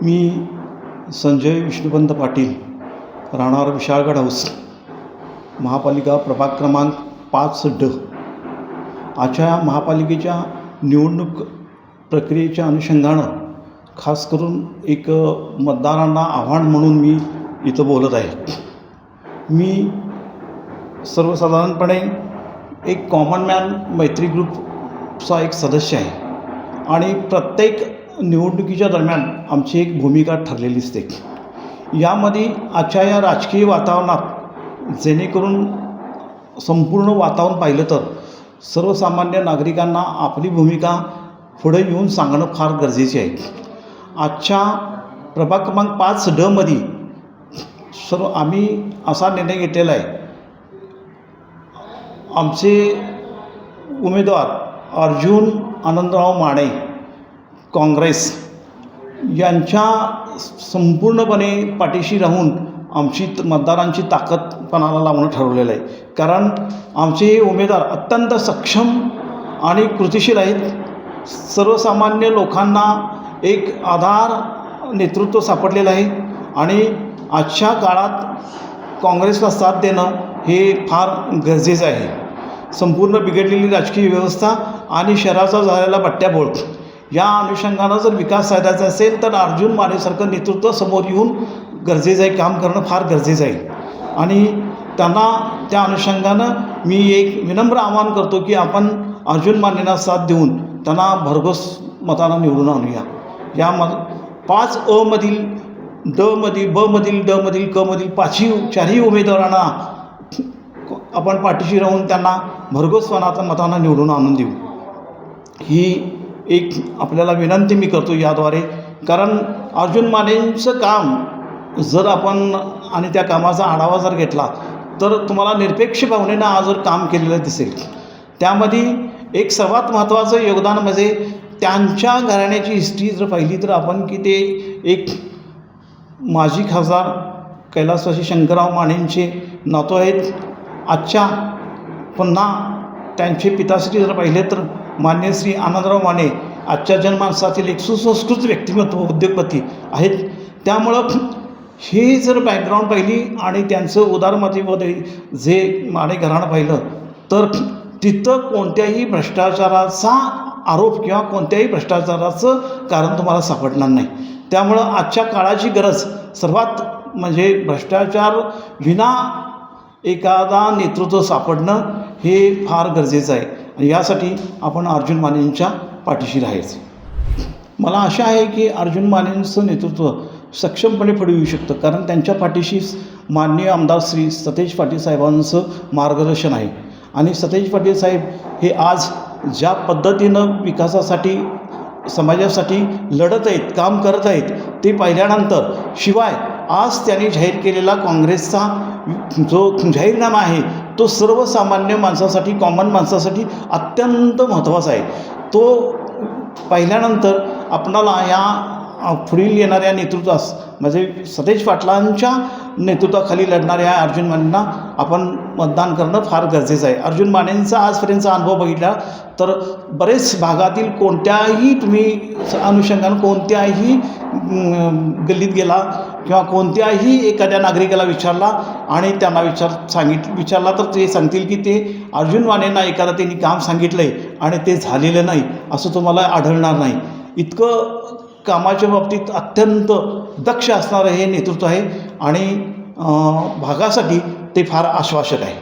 मी संजय विष्णुपंत पाटील, राहणार विशाळगड हाऊस, महापालिका प्रभाग क्रमांक 5D. आजच्या महापालिकेच्या निवडणूक प्रक्रियेच्या अनुषंगानं खास करून एक मतदारांना आव्हान म्हणून मी इथं बोलत आहे. मी सर्वसाधारणपणे एक कॉमन मॅन मैत्री ग्रुपचा एक सदस्य आहे आणि प्रत्येक निवडणुकीच्या दरम्यान आमची एक भूमिका ठरलेली असते. यामध्ये आजच्या या राजकीय वातावरणात जेणेकरून संपूर्ण वातावरण पाहिलं तर सर्वसामान्य नागरिकांना आपली भूमिका पुढे येऊन सांगणं फार गरजेचे आहे. आजच्या प्रभाग क्रमांक 5D मध्ये आम्ही असा निर्णय घेतलेला आहे, आमचे उमेदवार अर्जुन आनंदराव माने काँग्रेस यांच्या संपूर्णपणे पाठीशी राहून आमची मतदारांची ताकद पणाला लावणं ठरवलेलं आहे. कारण आमचे उमेदवार अत्यंत सक्षम आणि कृतिशील आहेत. सर्वसामान्य लोकांना एक आधार नेतृत्व सापडलेलं आहे आणि आजच्या काळात काँग्रेसला साथ देणं हे फार गरजेचं आहे. संपूर्ण बिघडलेली राजकीय व्यवस्था आणि शहराचा झालेला बट्ट्याबोळ या अनुषंगानं जर विकास साधायचा असेल तर अर्जुन मानेसारखं नेतृत्व समोर येऊन गरजेचं आहे, काम करणं फार गरजेचं आहे. आणि त्यांना त्या अनुषंगानं मी एक विनम्र आवाहन करतो की आपण अर्जुन मानेंना साथ देऊन त्यांना भरघोस मतानं निवडून आणूया. या 5A मधील ड मधील ब मधील ड मधील क मधील चारही उमेदवारांना आपण पाठीशी राहून त्यांना भरघोस मतानं निवडून आणून देऊ, ही एक आपल्याला विनंती मी करतो याद्वारे. कारण अर्जुन मानेंचं काम जर आपण आणि त्या कामाचा आढावा जर घेतला तर तुम्हाला निरपेक्ष भावनेनं आज जर काम केलेलं दिसेल. त्यामध्ये एक सर्वात महत्त्वाचं योगदान म्हणजे त्यांच्या घराण्याची हिस्ट्री जर पाहिली तर आपण की ते एक माजी खासदार कैलासवासी शंकरराव मानेंचे नातू आहेत. आजच्या पुन्हा त्यांचे पिताश्री जर पाहिले तर मान्य श्री आनंदराव माने आजच्या जनमानसातील एक सुसंस्कृत व्यक्तिमत्व उद्योगपती आहेत. त्यामुळं हे जर बॅकग्राऊंड पाहिली आणि त्यांचं उदारमतीमध्ये जे माने घराणं पाहिलं तर तिथं कोणत्याही भ्रष्टाचाराचा आरोप किंवा कोणत्याही भ्रष्टाचाराचं कारण तुम्हाला सापडणार नाही. त्यामुळं आजच्या काळाची गरज सर्वात म्हणजे भ्रष्टाचार विना एखादा नेतृत्व सापडणं हे फार गरजेचं आहे आणि यासाठी आपण अर्जुन मानेंच्या पाठीशी राहायचं. मला आशा आहे की अर्जुन मानेंचं नेतृत्व सक्षमपणे पुढे येऊ शकतं, कारण त्यांच्या पाठीशी माननीय आमदार श्री सतेज पाटील साहेबांचं मार्गदर्शन आहे. आणि सतेज पाटील साहेब हे आज ज्या पद्धतीनं विकासासाठी समाजासाठी लढत आहेत, काम करत आहेत ते पाहिल्यानंतर, शिवाय आज त्यांनी जाहीर केलेला काँग्रेसचा जो जाहीरनामा आहे तो सर्वसामान्य माणसासाठी, कॉमन माणसासाठी अत्यंत महत्त्वाचा आहे. तो पाहिल्यानंतर आपणाला या पुढील येणाऱ्या नेतृत्वास म्हणजे सतेज पाटलांच्या नेतृत्वाखाली लढणाऱ्या अर्जुन मानेंना आपण मतदान करणं फार गरजेचं आहे. अर्जुन मानेंचा आजपर्यंतचा अनुभव बघितला तर बरेच भागातील कोणत्याही तुम्ही अनुषंगानं कोणत्याही गल्लीत गेला किंवा कोणत्याही एखाद्या नागरिकाला विचारला आणि त्यांना विचारला तर ते सांगतील की ते अर्जुन मानेंना एखादं त्यांनी काम सांगितलं आहे आणि ते झालेलं नाही असं तुम्हाला आढळणार नाही. इतकं कामाच्या बाबतीत अत्यंत दक्ष असणारं हे नेतृत्व आहे आणि भागासाठी ते फार आश्वासक आहे.